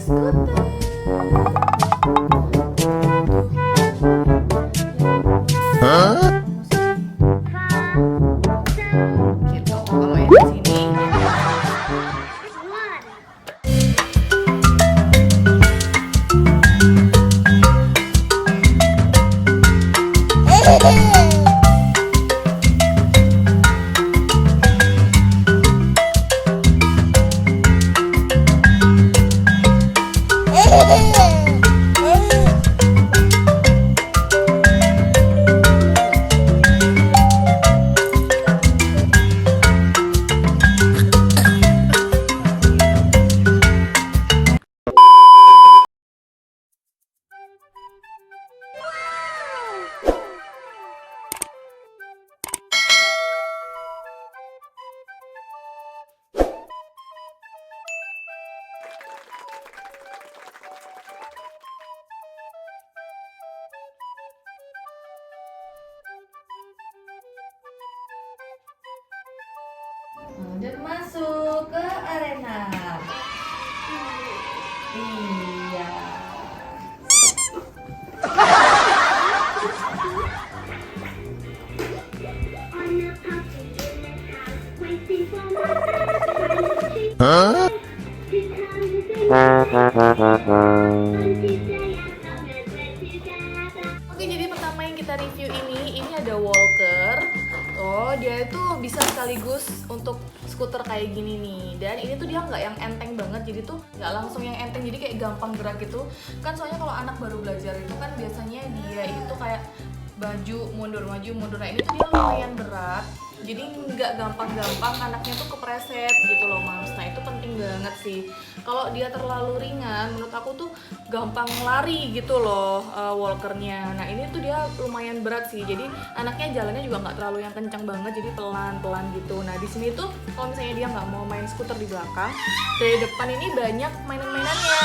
skuter. Gitu. Kalau yang di sini. Dan masuk ke arena. Iya. Oke, jadi pertama yang kita review ini ada walker. Oh, dia itu bisa sekaligus untuk skuter kayak gini nih. Dan ini tuh dia nggak yang enteng banget, jadi tuh nggak langsung yang enteng, jadi kayak gampang gerak gitu. Kan soalnya kalau anak baru belajar itu kan biasanya dia itu kayak maju mundur. Nah ini tuh dia lumayan berat, jadi nggak gampang-gampang anaknya tuh kepreset gitu loh Mams. Nah itu penting banget sih. Kalau dia terlalu ringan, menurut aku tuh gampang lari gitu loh walkernya. Nah ini tuh dia lumayan berat sih, jadi anaknya jalannya juga nggak terlalu yang kencang banget, jadi pelan-pelan gitu. Nah di sini tuh kalau misalnya dia nggak mau main skuter di belakang, dari depan ini banyak mainan-mainannya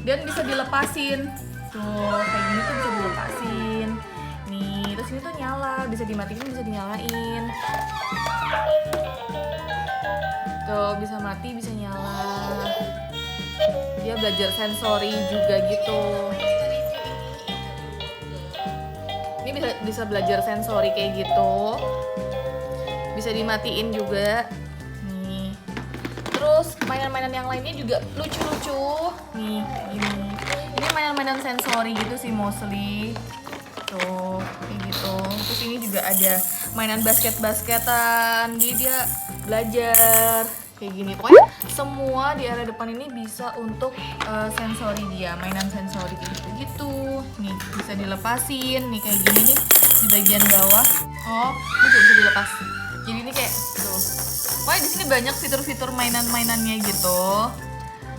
dan bisa dilepasin. Tuh kayak gini tuh bisa dilepasin. Nih terus ini tuh nyala, bisa dimatiin bisa dinyalain. Tuh bisa mati bisa nyala. Dia belajar sensori juga gitu. Ini bisa belajar sensori kayak gitu. Bisa dimatiin juga. Nih. Terus mainan-mainan yang lainnya juga lucu-lucu. Nih, gini. Ini mainan-mainan sensori gitu sih mostly. Tuh, kayak gitu. Terus ini juga ada mainan basket-basketan. Jadi dia belajar kayak gini. Pokoknya semua di area depan ini bisa untuk sensori dia, mainan sensori kayak gitu. Nih, bisa dilepasin. Nih kayak gini nih di bagian bawah. Oh, ini juga bisa dilepas. Jadi ini kayak tuh. Pokoknya di sini banyak fitur-fitur mainan-mainannya gitu.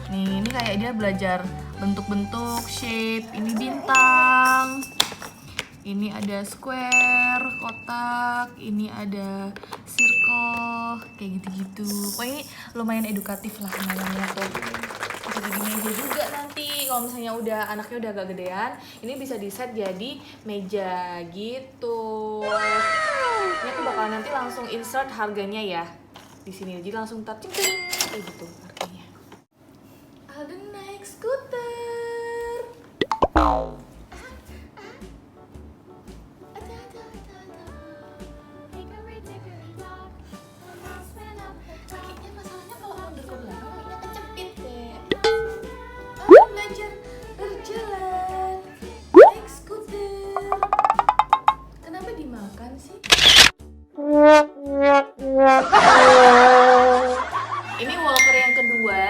Nih, ini kayak dia belajar bentuk-bentuk, shape. Ini bintang. Ini ada square, kotak, ini ada circle, kayak gitu-gitu. Pokoknya ini lumayan edukatif lah mainannya tuh. Bisa jadi meja juga nanti. Kalau misalnya anaknya udah agak gedean, ini bisa di-set jadi meja gitu. Ini aku bakal nanti langsung insert harganya ya di sini. Jadi langsung touching kayak gitu harganya. Alden naik skuter. Ini walker yang kedua,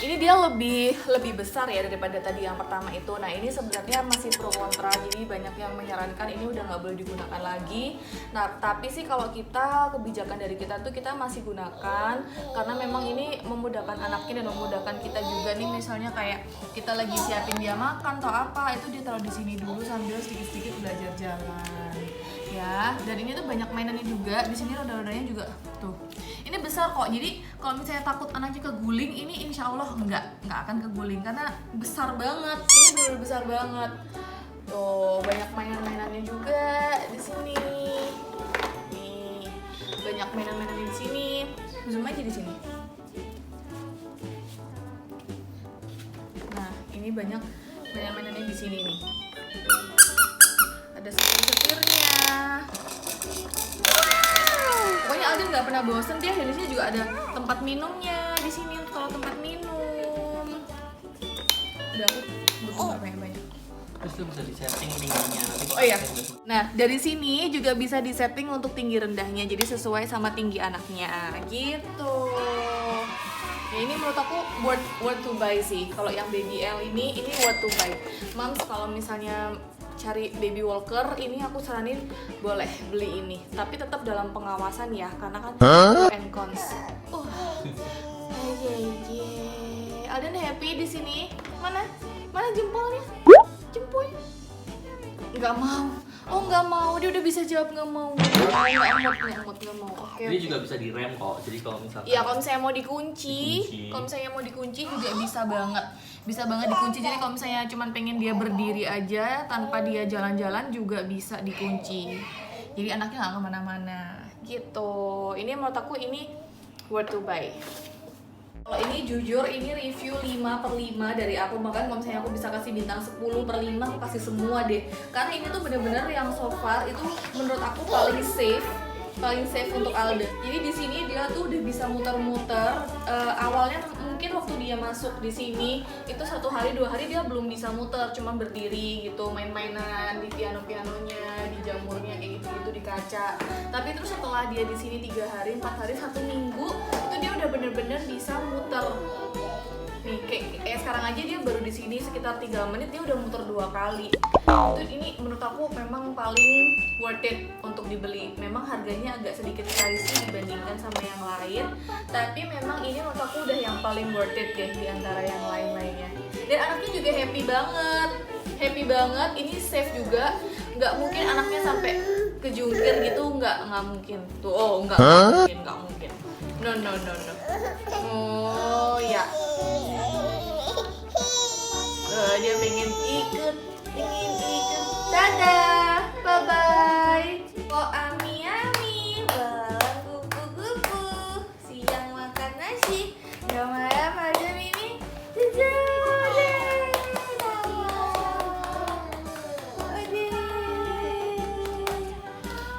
ini dia lebih besar ya daripada tadi yang pertama itu. Nah ini sebenarnya masih pro kontra, jadi banyak yang menyarankan ini udah nggak boleh digunakan lagi. Nah tapi sih kalau kebijakan dari kita tuh kita masih gunakan, karena memang ini memudahkan anaknya dan memudahkan kita juga nih. Misalnya kayak kita lagi siapin dia makan atau apa, itu dia taruh di sini dulu sambil sedikit-sedikit belajar jalan. Ya, dan ini tuh banyak mainannya juga. Di sini roda-rodanya juga tuh. Ini besar kok. Jadi kalau misalnya takut anaknya keguling, ini insya Allah nggak akan keguling karena besar banget. Ini benar besar banget. Tuh banyak mainan-mainannya juga di sini. Nih banyak mainan-mainan di sini. Zoom aja di sini. ini banyak mainan-mainannya di sini nih. Ada setir-setirnya. Pokoknya Alden nggak pernah bosen dia. Di sini juga ada tempat minumnya di sini untuk kalau tempat minum. Udah aku butuh banyak-banyak. Terus itu bisa disetting tingginya. Oh iya. Nah, dari sini juga bisa disetting untuk tinggi rendahnya. Jadi sesuai sama tinggi anaknya. Gitu. Ya, ini menurut aku worth to buy sih. Kalau yang baby L ini worth to buy. Moms kalau misalnya cari baby walker, ini aku saranin boleh beli ini. Tapi tetap dalam pengawasan ya, karena kan pro and cons. Alden happy di sini. Mana jempolnya? Jempolnya? Nggak mau. Oh nggak mau, dia udah bisa jawab nggak mau. Nggak mau. Oke. Ini juga bisa direm kok. Jadi kalau misalkan. Iya, kalau misalnya mau dikunci, juga bisa banget. Bisa banget dikunci. Jadi kalau misalnya cuman pengen dia berdiri aja tanpa dia jalan-jalan juga bisa dikunci. Jadi anaknya nggak kemana-mana. Gitu. Ini menurut aku ini worth to buy. Kalau ini jujur ini review 5/5 dari aku, bahkan kalau misalnya aku bisa kasih bintang 10/5 aku kasih semua deh. Karena ini tuh bener-bener yang so far itu menurut aku paling safe untuk Alden. Jadi di sini dia tuh udah bisa muter-muter. Awalnya mungkin waktu dia masuk di sini itu 1 hari 2 hari dia belum bisa muter, cuma berdiri gitu, main-mainan di piano-pianonya, di jamurnya kayak gitu-gitu di kaca. Tapi terus setelah dia di sini 3 hari, 4 hari, 1 minggu itu dia udah bener-bener bisa muter. Nih kayak sekarang aja dia baru di sini sekitar 3 menit dia udah muter 2 kali. Itu ini menurut aku memang paling worth it untuk dibeli. Memang harganya agak sedikit pricey dibandingkan sama yang lain, tapi memang ini menurut aku udah yang paling worth it deh di antara yang lain-lainnya. Dan anaknya juga happy banget. Ini safe juga. Nggak mungkin anaknya sampai kejungkir gitu, nggak mungkin. Tuh, nggak mungkin. No. Oh ya. Dia pengen ikut. Dadah, bye-bye. Oh ami, balang kuku-kuku. Siang makan nasi, malam ada mimi.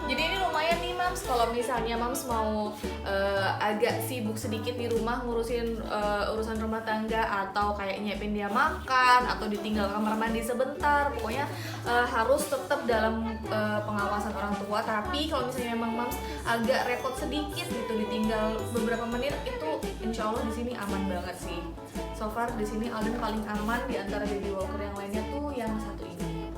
Jadi ini lumayan nih Mams, kalau misalnya Mams mau agak sibuk sedikit di rumah ngurusin urusan rumah tangga, atau kayak nyiapin dia makan, atau ditinggal kamar mandi sebentar, pokoknya harus tetap dalam pengawasan orang tua. Tapi kalau misalnya memang Mams agak repot sedikit gitu ditinggal beberapa menit, itu insya Allah di sini aman banget sih. So far di sini Alden paling aman di antara baby walker yang lainnya tuh yang satu ini.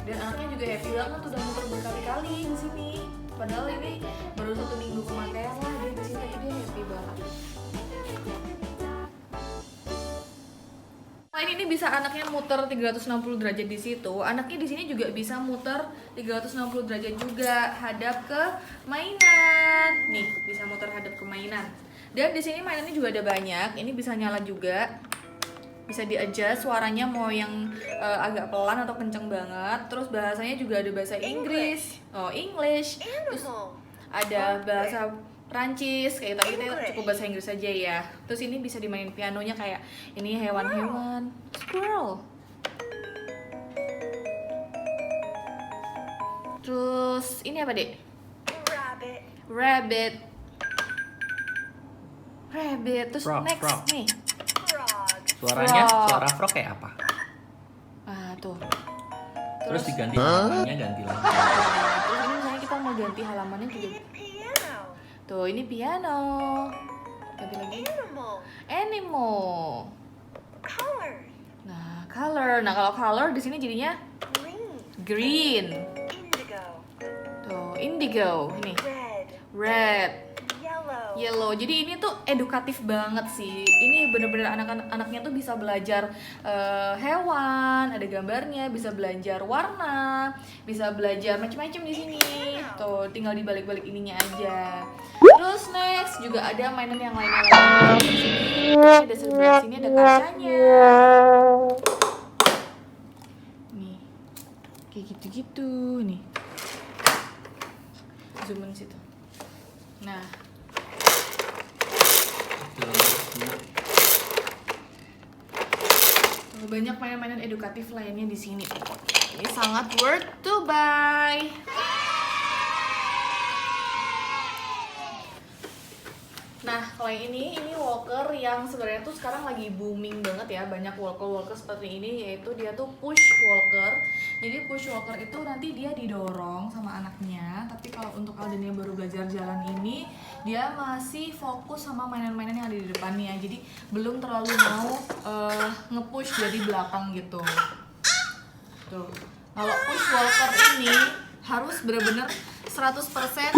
Dan anaknya juga happy banget, udah muter berkali-kali di sini. Padahal ini baru 1 minggu pemakaian lah dia di sini, tapi dia happy banget. Selain ini bisa anaknya muter 360 derajat di situ, anaknya di sini juga bisa muter 360 derajat juga hadap ke mainan. Nih, bisa muter hadap ke mainan. Dan di sini mainannya juga ada banyak. Ini bisa nyala juga. Bisa di-adjust suaranya mau yang agak pelan atau kenceng banget. Terus bahasanya juga ada bahasa Inggris, English. Terus ada bahasa Prancis kayak, tapi kita cukup bahasa Inggris aja ya. Terus ini bisa dimainin pianonya kayak ini hewan-hewan, squirrel. Terus ini apa, Dek? Rabbit. Terus Frog, next frog. nih. Suaranya, Frog. suara frog kayak apa? Tuh. Terus diganti halamannya, ganti lagi. Terus ini misalnya kita mau ganti halamannya juga. Tuh, ini piano. Ganti lagi. Animal. Nah, color. Nah, kalau color di sini jadinya green. Tuh, indigo. Ini red. Yellow. Jadi ini tuh edukatif banget sih. Ini bener-bener anaknya tuh bisa belajar hewan, ada gambarnya, bisa belajar warna, bisa belajar macam-macam di sini. Tuh, tinggal dibalik-balik ininya aja. Terus next juga ada mainan yang lainnya lagi di sini. Ada sebelah sini ada kacanya. Nih, kayak gitu-gitu nih. Zoom in situ. Nah. banyak mainan-mainan edukatif lainnya di sini. Ini sangat worth to buy. Nah, kalau yang ini walker yang sebenarnya tuh sekarang lagi booming banget ya. Banyak walker seperti ini, yaitu dia tuh push walker. Jadi push walker itu nanti dia didorong sama anaknya. Tapi kalau untuk Alden yang baru belajar jalan ini, dia masih fokus sama mainan-mainan yang ada di depannya. Jadi belum terlalu mau nge-push dari belakang gitu. Tuh. Kalau push walker ini harus benar-benar 100%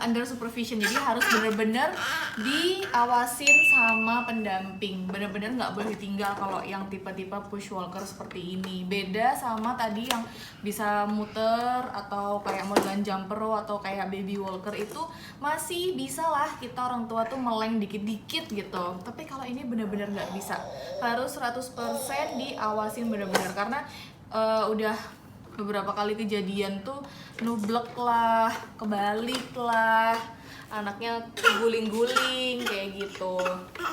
under supervision. Jadi harus benar-benar diawasin sama pendamping. Benar-benar nggak boleh ditinggal kalau yang tipe-tipe push walker seperti ini. Beda sama tadi yang bisa muter atau kayak modelan jumper row atau kayak baby walker, itu masih bisa lah kita orang tua tuh meleng dikit-dikit gitu. Tapi kalau ini benar-benar nggak bisa. Harus 100% diawasin benar-benar, karena udah beberapa kali kejadian tuh nublek lah, kebalik lah, anaknya guling-guling kayak gitu.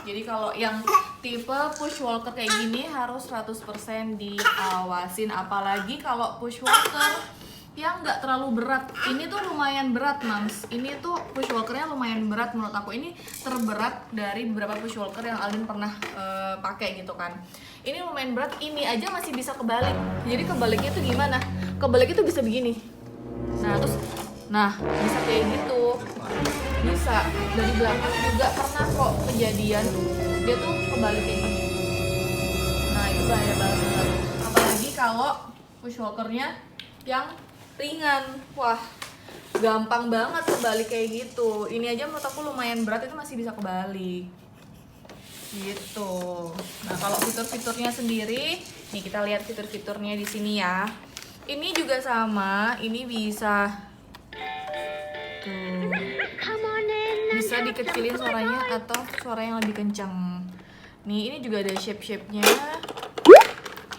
Jadi kalau yang tipe push walker kayak gini harus 100% diawasin. Apalagi kalau push walker yang nggak terlalu berat. Ini tuh lumayan berat, Mams. Ini tuh push walkernya lumayan berat menurut aku. Ini terberat dari beberapa push walker yang Alden pernah pakai gitu kan. Ini lumayan berat. Ini aja masih bisa kebalik. Jadi kebaliknya tuh gimana? Kebaliknya tuh bisa begini. Nah, bisa kayak gitu. Bisa. Dari belakang juga pernah kok kejadian dia tuh kebalik kayak gini. Nah, itu bahaya banget. Apalagi kalau push walkernya yang ringan. Wah, gampang banget kebalik kayak gitu. Ini aja menurut aku lumayan berat, itu masih bisa kebalik gitu. Nah, kalau fitur-fiturnya sendiri, nih kita lihat fitur-fiturnya di sini ya. Ini juga sama, ini bisa tuh, bisa dikecilin suaranya atau suara yang lebih kencang. Nih, ini juga ada shape-shape-nya.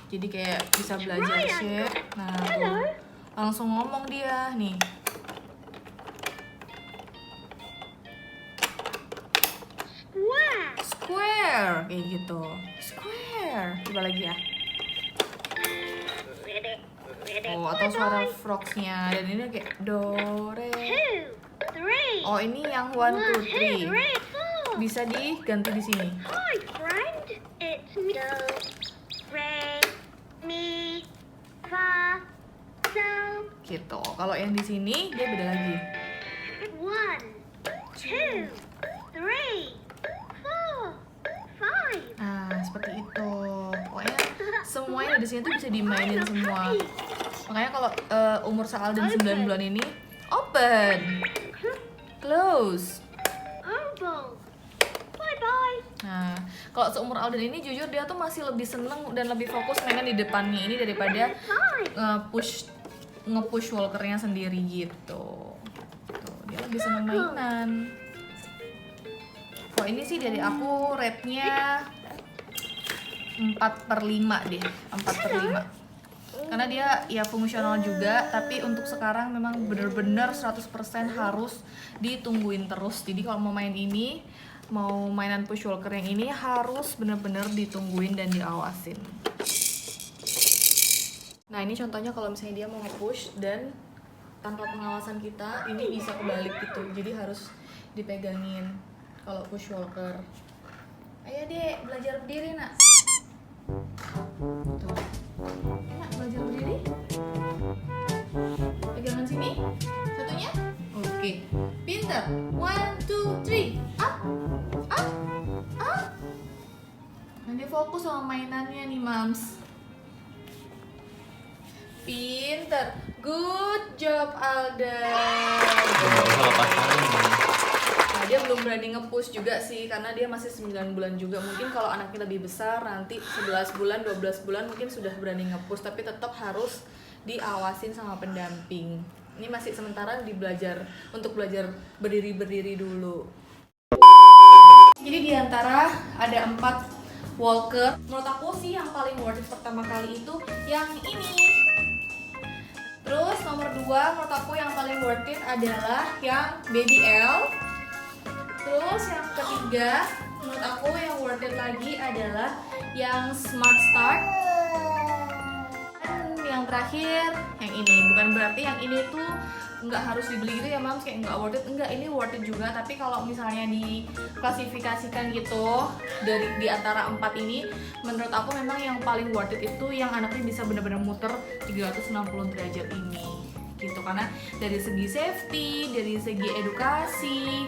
Jadi kayak bisa belajar shape. Nah, tuh. Langsung ngomong dia nih. Square kayak gitu. Square. Coba lagi ya. Oh, atau suara frogsnya. Dan ini kayak do re. Oh, ini yang 1 2 3. Bisa diganti di sini. Hi friend, it's me. Do, re, mi, fa, so. Gitu. Kalau yang di sini dia beda lagi. 1, 2, 3, 4, 5. Nah, seperti itu. Pokoknya semua yang ada di sini tuh bisa dimainin semua. Makanya kalau umur Alden 9 bulan ini, open, close. Oval. Bye bye. Nah, kalau seumur Alden ini jujur dia tuh masih lebih seneng dan lebih fokus mainan di depannya ini daripada nge-push walkernya sendiri gitu. Tuh, dia lebih seneng mainan. Kalau ini sih dari aku rate-nya 4/5 deh, 4/5. Karena dia ya fungsional juga, tapi untuk sekarang memang bener-bener 100% harus ditungguin terus. Jadi kalau mau main ini, mau mainan push walker yang ini harus bener-bener ditungguin dan diawasin. Nah, ini contohnya kalau misalnya dia mau nge-push dan tanpa pengawasan kita, ini bisa kebalik gitu. Jadi harus dipegangin kalau push walker. Ayo dek, belajar berdiri nak. Tuh. Nak, belajar berdiri. Pegangan sini. Satunya. Oke. Pintar. 1 2 3. Up. Up. Up. Nanti fokus sama mainannya nih, Mams. Pintar. Good job, Alden. Nggak usah lepas tangan. Nah, dia belum berani nge-push juga sih karena dia masih 9 bulan juga. Mungkin kalau anaknya lebih besar nanti 11 bulan, 12 bulan mungkin sudah berani nge-push, tapi tetap harus diawasin sama pendamping. Ini masih sementara untuk belajar berdiri-berdiri dulu. Jadi di antara ada 4 walker, menurut aku sih yang paling worth it pertama kali itu yang ini. Terus nomor 2 menurut aku yang paling worth it adalah yang Baby L. Terus yang ketiga menurut aku yang worth it lagi adalah yang Smart Start. Dan yang terakhir yang ini. Bukan berarti yang ini tuh nggak harus dibeli gitu ya Mams, kayak nggak worth it. Enggak, ini worth it juga. Tapi kalau misalnya diklasifikasikan gitu dari di antara 4 ini, menurut aku memang yang paling worth it itu yang anaknya bisa benar-benar muter 360 derajat ini gitu. Karena dari segi safety, dari segi edukasi,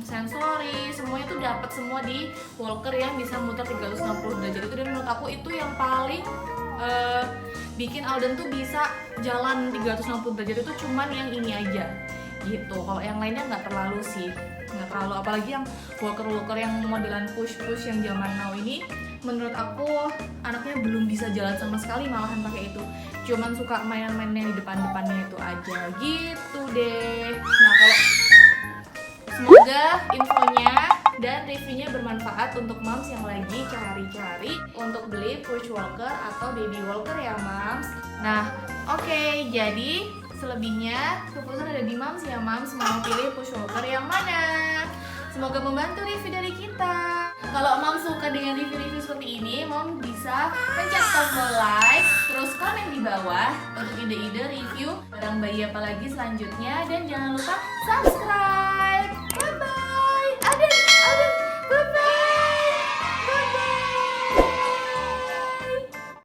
sensori, semuanya tuh dapat semua di walker yang bisa muter 360 derajat itu. Dan menurut aku itu yang paling bikin Alden tuh bisa jalan 360 derajat itu cuman yang ini aja gitu. Kalau yang lainnya nggak terlalu sih, nggak terlalu. Apalagi yang walker yang modelan push yang zaman now ini, menurut aku anaknya belum bisa jalan sama sekali, malahan pakai itu. Cuman suka mainan-mainan di depannya itu aja gitu deh. Nah, kalau semoga infonya dan reviewnya bermanfaat untuk moms yang lagi cari-cari untuk beli push walker atau baby walker ya moms. Nah, oke, jadi selebihnya keputusan ada di moms ya moms, mau pilih push walker yang mana. Semoga membantu review dari kita. Kalau moms suka dengan review-review seperti ini, moms bisa pencet tombol like, terus komen di bawah untuk ide-ide review barang bayi apa lagi selanjutnya. Dan jangan lupa